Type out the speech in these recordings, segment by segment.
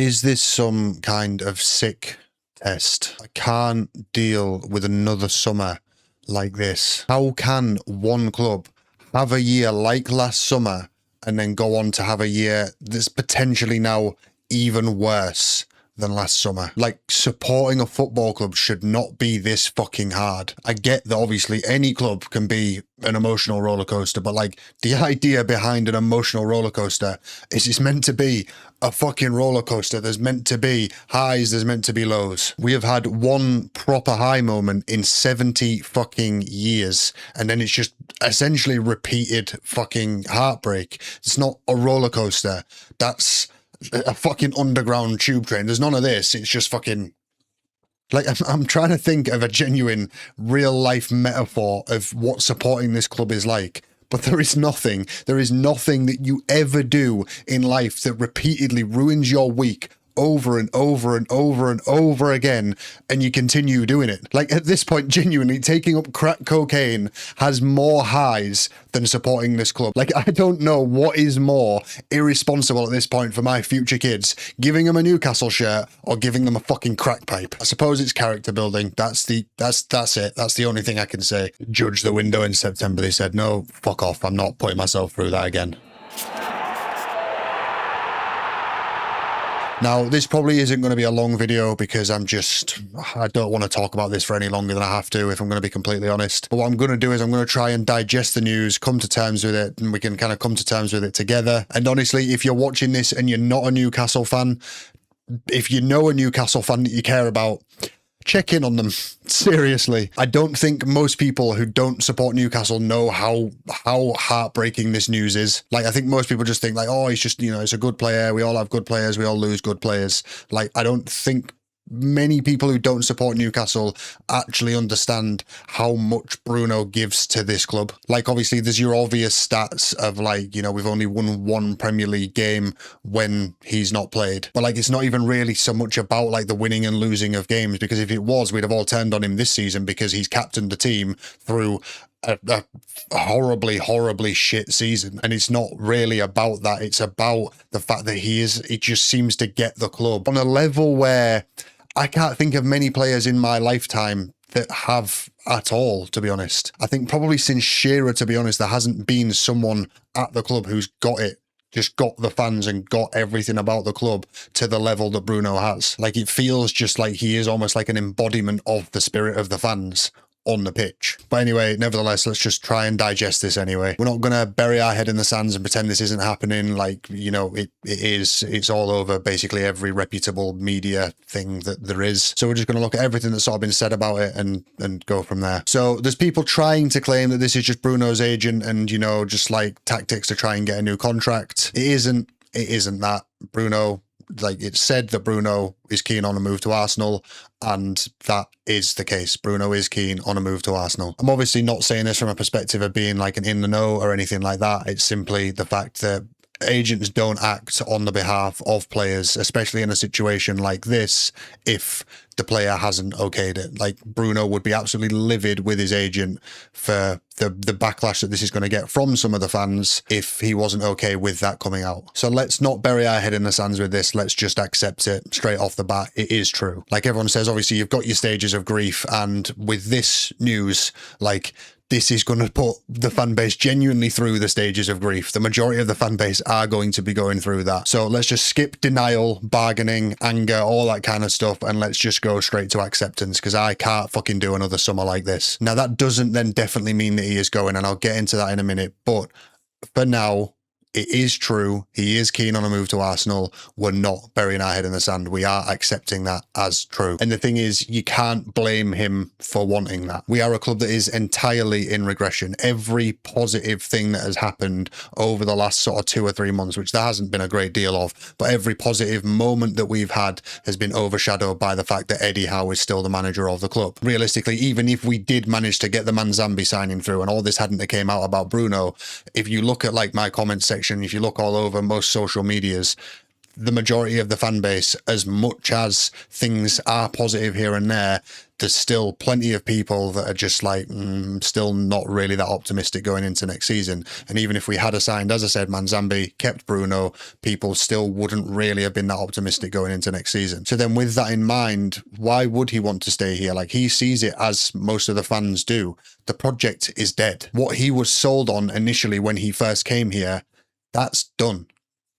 Is this some kind of sick test? I can't deal with another summer like this. How can one club have a year like last summer and then go on to have a year that's potentially now even worse than last summer? Like, supporting a football club should not be this fucking hard. I get that obviously any club can be an emotional roller coaster, but like, the idea behind an emotional roller coaster is it's meant to be a fucking roller coaster. There's meant to be highs, there's meant to be lows. We have had one proper high moment in 70 fucking years, and then it's just essentially repeated fucking heartbreak. It's not a roller coaster. That's a fucking underground tube train. There's none of this. It's just fucking... Like, I'm trying to think of a genuine real life metaphor of what supporting this club is like, but there is nothing. There is nothing that you ever do in life that repeatedly ruins your week over and over and over and over again, and you continue doing it. Like, at this point, genuinely, taking up crack cocaine has more highs than supporting this club. Like, I don't know what is more irresponsible at this point for my future kids, giving them a Newcastle shirt or giving them a fucking crack pipe. I suppose it's character building. That's it. That's the only thing I can say. Judge the window in September. They said, no, fuck off. I'm not putting myself through that again. Now, this probably isn't going to be a long video because I don't want to talk about this for any longer than I have to, if I'm going to be completely honest. But what I'm going to do is I'm going to try and digest the news, come to terms with it, and we can kind of come to terms with it together. And honestly, if you're watching this and you're not a Newcastle fan, if you know a Newcastle fan that you care about, check in on them. Seriously. I don't think most people who don't support Newcastle know how heartbreaking this news is. Like, I think most people just think like, oh, he's just, you know, it's a good player. We all have good players. We all lose good players. Like, I don't think many people who don't support Newcastle actually understand how much Bruno gives to this club. Like, obviously there's your obvious stats of like, you know, we've only won one Premier League game when he's not played, but like, it's not even really so much about like the winning and losing of games, because if it was, we'd have all turned on him this season because he's captained the team through a horribly shit season. And it's not really about that. It's about the fact that it just seems to get the club on a level where I can't think of many players in my lifetime that have at all, to be honest. I think probably since Shearer, to be honest, there hasn't been someone at the club who's got it, just got the fans and got everything about the club to the level that Bruno has. Like, it feels just like he is almost like an embodiment of the spirit of the fans on the pitch. But anyway, nevertheless, let's just try and digest this anyway. We're not going to bury our head in the sands and pretend this isn't happening. Like, you know, it is. It's all over basically every reputable media thing that there is. So we're just going to look at everything that's sort of been said about it and go from there. So there's people trying to claim that this is just Bruno's agent and, you know, just like tactics to try and get a new contract. It isn't that. Bruno, like, it's said that Bruno is keen on a move to Arsenal, and that is the case. Bruno is keen on a move to Arsenal. I'm obviously not saying this from a perspective of being like an in the know or anything like that. It's simply the fact that agents don't act on the behalf of players, especially in a situation like this, if the player hasn't okayed it. Like, Bruno would be absolutely livid with his agent for the backlash that this is going to get from some of the fans if he wasn't okay with that coming out. So let's not bury our head in the sands with this. Let's just accept it straight off the bat. It is true. Like everyone says, obviously you've got your stages of grief, and with this news, like, this is going to put the fan base genuinely through the stages of grief. The majority of the fan base are going to be going through that. So let's just skip denial, bargaining, anger, all that kind of stuff, and let's just go straight to acceptance, because I can't fucking do another summer like this. Now, that doesn't then definitely mean that he is going, and I'll get into that in a minute, but for now, it is true. He is keen on a move to Arsenal. We're not burying our head in the sand. We are accepting that as true. And the thing is, you can't blame him for wanting that. We are a club that is entirely in regression. Every positive thing that has happened over the last sort of 2 or 3 months, which there hasn't been a great deal of, but every positive moment that we've had has been overshadowed by the fact that Eddie Howe is still the manager of the club. Realistically, even if we did manage to get the Manzambi signing through and all this hadn't came out about Bruno, if you look at like my comment section, if you look all over most social medias, the majority of the fan base, as much as things are positive here and there, there's still plenty of people that are just like, still not really that optimistic going into next season. And even if we had assigned, as I said, Manzambi, kept Bruno, people still wouldn't really have been that optimistic going into next season. So then with that in mind, why would he want to stay here? Like, he sees it as most of the fans do. The project is dead. What he was sold on initially when he first came here, that's done.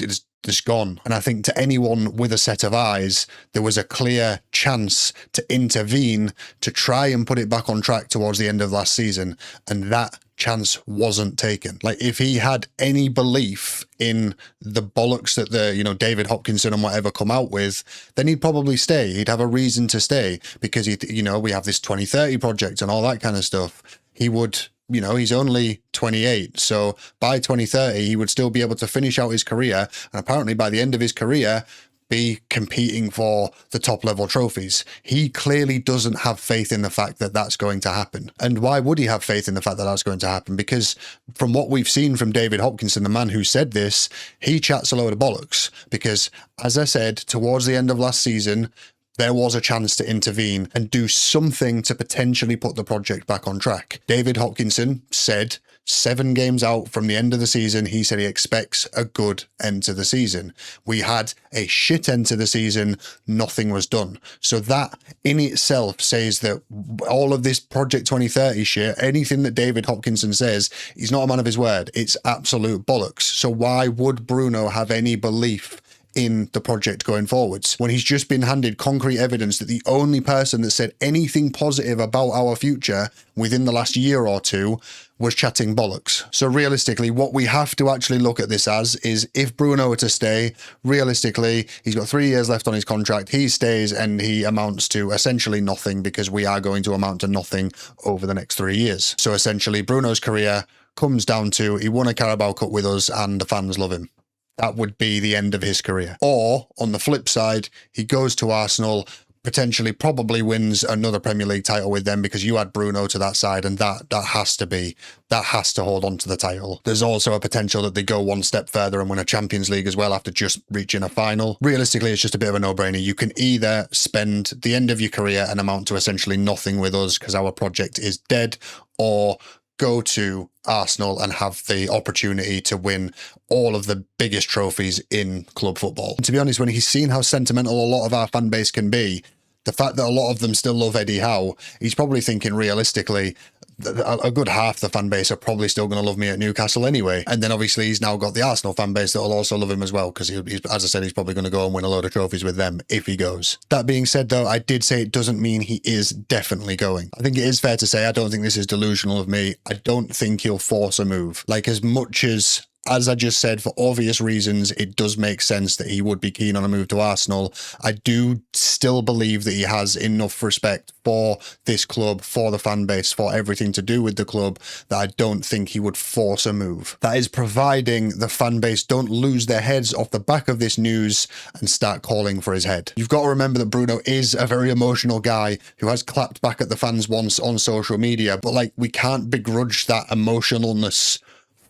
It's just gone. And I think to anyone with a set of eyes, there was a clear chance to intervene to try and put it back on track towards the end of last season. And that chance wasn't taken. Like, if he had any belief in the bollocks that the, David Hopkinson and whatever come out with, then he'd probably stay. He'd have a reason to stay because we have this 2030 project and all that kind of stuff. He would, he's only 28. So by 2030, he would still be able to finish out his career. And apparently by the end of his career, be competing for the top level trophies. He clearly doesn't have faith in the fact that that's going to happen. And why would he have faith in the fact that that's going to happen? Because from what we've seen from David Hopkinson, the man who said this, he chats a load of bollocks. Because as I said, towards the end of last season, there was a chance to intervene and do something to potentially put the project back on track. David Hopkinson said 7 games out from the end of the season, he said he expects a good end to the season. We had a shit end to the season, nothing was done. So that in itself says that all of this Project 2030 shit, anything that David Hopkinson says, he's not a man of his word. It's absolute bollocks. So why would Bruno have any belief in the project going forwards when he's just been handed concrete evidence that the only person that said anything positive about our future within the last year or two was chatting bollocks? So realistically, what we have to actually look at this as is, if Bruno were to stay, realistically, he's got 3 years left on his contract. He stays and he amounts to essentially nothing, because we are going to amount to nothing over the next 3 years. So essentially, Bruno's career comes down to he won a Carabao Cup with us and the fans love him. That would be the end of his career. Or on the flip side, he goes to Arsenal, potentially probably wins another Premier League title with them, because you add Bruno to that side, and that has to hold on to the title. There's also a potential that they go one step further and win a Champions League as well after just reaching a final. Realistically, it's just a bit of a no-brainer. You can either spend the end of your career and amount to essentially nothing with us because our project is dead, or go to Arsenal and have the opportunity to win all of the biggest trophies in club football. And to be honest, when he's seen how sentimental a lot of our fan base can be, the fact that a lot of them still love Eddie Howe, he's probably thinking realistically, a good half the fan base are probably still going to love me at Newcastle anyway. And then obviously he's now got the Arsenal fan base that will also love him as well, because he's, as I said, he's probably going to go and win a load of trophies with them if he goes. That being said, though, I did say it doesn't mean he is definitely going. I think it is fair to say, I don't think this is delusional of me, I don't think he'll force a move. Like, as much as I just said, for obvious reasons, it does make sense that he would be keen on a move to Arsenal. I do still believe that he has enough respect for this club, for the fan base, for everything to do with the club, that I don't think he would force a move. That is providing the fan base don't lose their heads off the back of this news and start calling for his head. You've got to remember that Bruno is a very emotional guy who has clapped back at the fans once on social media, but like, we can't begrudge that emotionalness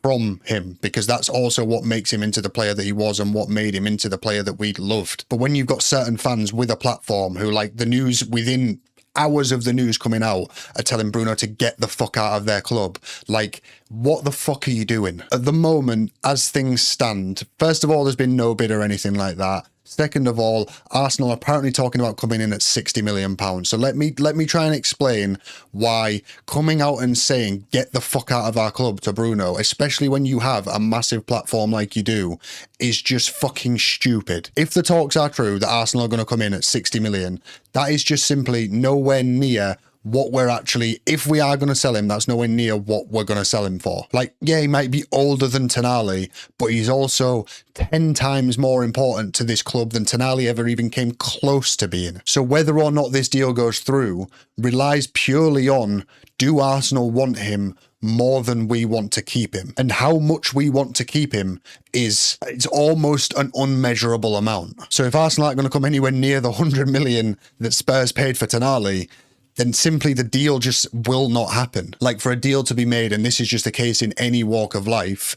from him, because that's also what makes him into the player that he was and what made him into the player that we loved. But when you've got certain fans with a platform who, like, the news within hours of the news coming out are telling Bruno to get the fuck out of their club, like, what the fuck are you doing? At the moment, as things stand, first of all, there's been no bid or anything like that. Second of all, Arsenal are apparently talking about coming in at £60 million. So let me try and explain why coming out and saying, get the fuck out of our club to Bruno, especially when you have a massive platform like you do, is just fucking stupid. If the talks are true that Arsenal are going to come in at 60 million, that is just simply nowhere near what we're actually, if we are going to sell him, that's nowhere near what we're going to sell him for. Like, yeah, he might be older than Tonali, but he's also 10 times more important to this club than Tonali ever even came close to being. So whether or not this deal goes through relies purely on, do Arsenal want him more than we want to keep him? And how much we want to keep him it's almost an unmeasurable amount. So if Arsenal aren't going to come anywhere near the 100 million that Spurs paid for Tonali, then simply the deal just will not happen. Like, for a deal to be made, and this is just the case in any walk of life,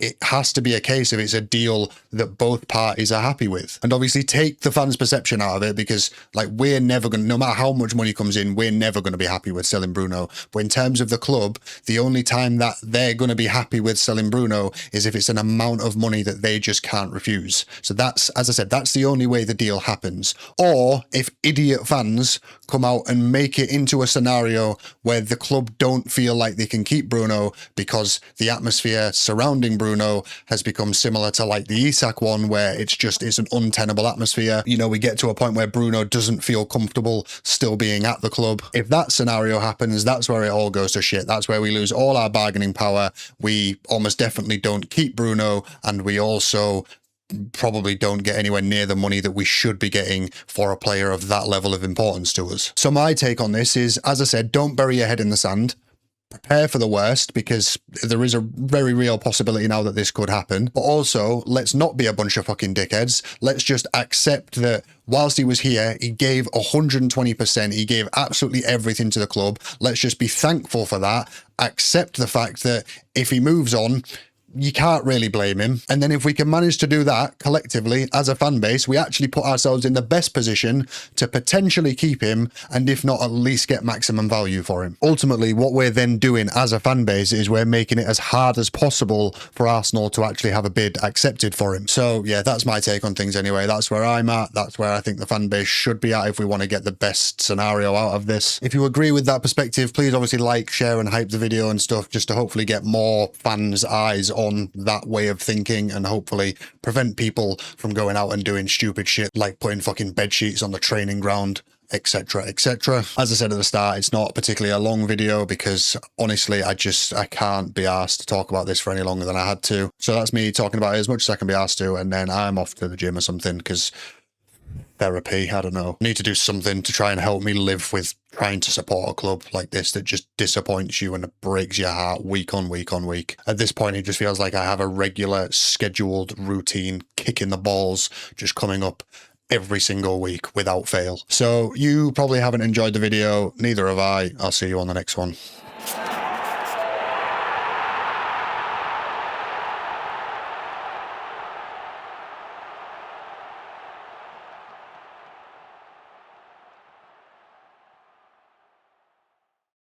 it has to be a case of it's a deal that both parties are happy with. And obviously take the fans' perception out of it, because like we're never going to, no matter how much money comes in, we're never going to be happy with selling Bruno. But in terms of the club, the only time that they're going to be happy with selling Bruno is if it's an amount of money that they just can't refuse. So that's, as I said, that's the only way the deal happens. Or if idiot fans come out and make it into a scenario where the club don't feel like they can keep Bruno because the atmosphere surrounding Bruno has become similar to like the Isak one, where it's an untenable atmosphere. You know, we get to a point where Bruno doesn't feel comfortable still being at the club. If that scenario happens, that's where it all goes to shit. That's where we lose all our bargaining power. We almost definitely don't keep Bruno, and we also probably don't get anywhere near the money that we should be getting for a player of that level of importance to us. So my take on this is, as I said, don't bury your head in the sand. Prepare for the worst, because there is a very real possibility now that this could happen. But also, let's not be a bunch of fucking dickheads. Let's just accept that whilst he was here, he gave 120%. He gave absolutely everything to the club. Let's just be thankful for that. Accept the fact that if he moves on, you can't really blame him. And then if we can manage to do that collectively as a fan base, we actually put ourselves in the best position to potentially keep him, and if not, at least get maximum value for him. Ultimately, what we're then doing as a fan base is we're making it as hard as possible for Arsenal to actually have a bid accepted for him. So yeah, that's my take on things anyway. That's where I'm at. That's where I think the fan base should be at if we want to get the best scenario out of this. If you agree with that perspective, please obviously like, share and hype the video and stuff, just to hopefully get more fans' eyes on that way of thinking, and hopefully prevent people from going out and doing stupid shit like putting fucking bed sheets on the training ground, etc, etc. As I said at the start, it's not particularly a long video because honestly I can't be asked to talk about this for any longer than I had to. So that's me talking about it as much as I can be asked to, and then I'm off to the gym or something, because therapy, I don't know. I need to do something to try and help me live with trying to support a club like this that just disappoints you and it breaks your heart week on week on week. At this point, it just feels like I have a regular scheduled routine kicking the balls just coming up every single week without fail. So you probably haven't enjoyed the video, neither have I. I'll see you on the next one.